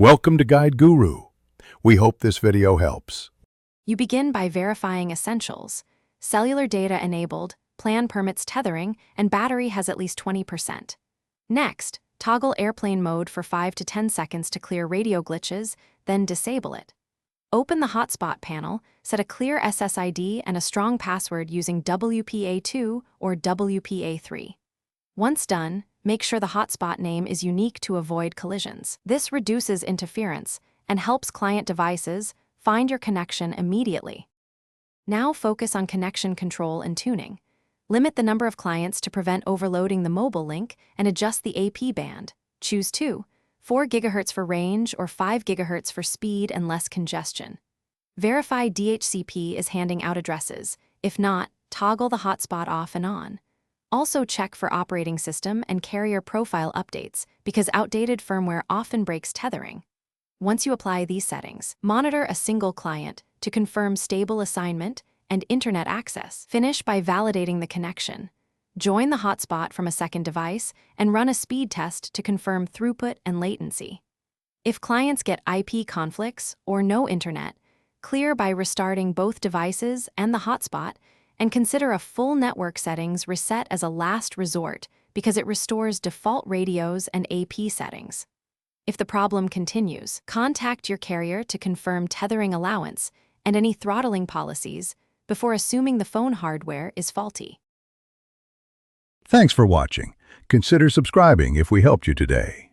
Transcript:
Welcome to Guide Guru. We hope this video helps. You begin by verifying essentials: cellular data enabled, plan permits tethering, and battery has at least 20%. Next, toggle airplane mode for 5 to 10 seconds to clear radio glitches, then disable it. Open the hotspot panel, set a clear SSID and a strong password using WPA2 or WPA3. Once done, make sure the hotspot name is unique to avoid collisions. This reduces interference and helps client devices find your connection immediately. Now focus on connection control and tuning. Limit the number of clients to prevent overloading the mobile link and adjust the AP band. Choose 4 GHz for range or 5 GHz for speed and less congestion. Verify DHCP is handing out addresses. If not, toggle the hotspot off and on. Also check for operating system and carrier profile updates because outdated firmware often breaks tethering. Once you apply these settings, monitor a single client to confirm stable assignment and internet access. Finish by validating the connection. Join the hotspot from a second device and run a speed test to confirm throughput and latency. If clients get IP conflicts or no internet, clear by restarting both devices and the hotspot, and consider a full network settings reset as a last resort because it restores default radios and AP settings. If the problem continues, contact your carrier to confirm tethering allowance and any throttling policies before assuming the phone hardware is faulty. Thanks for watching. Consider subscribing if we helped you today.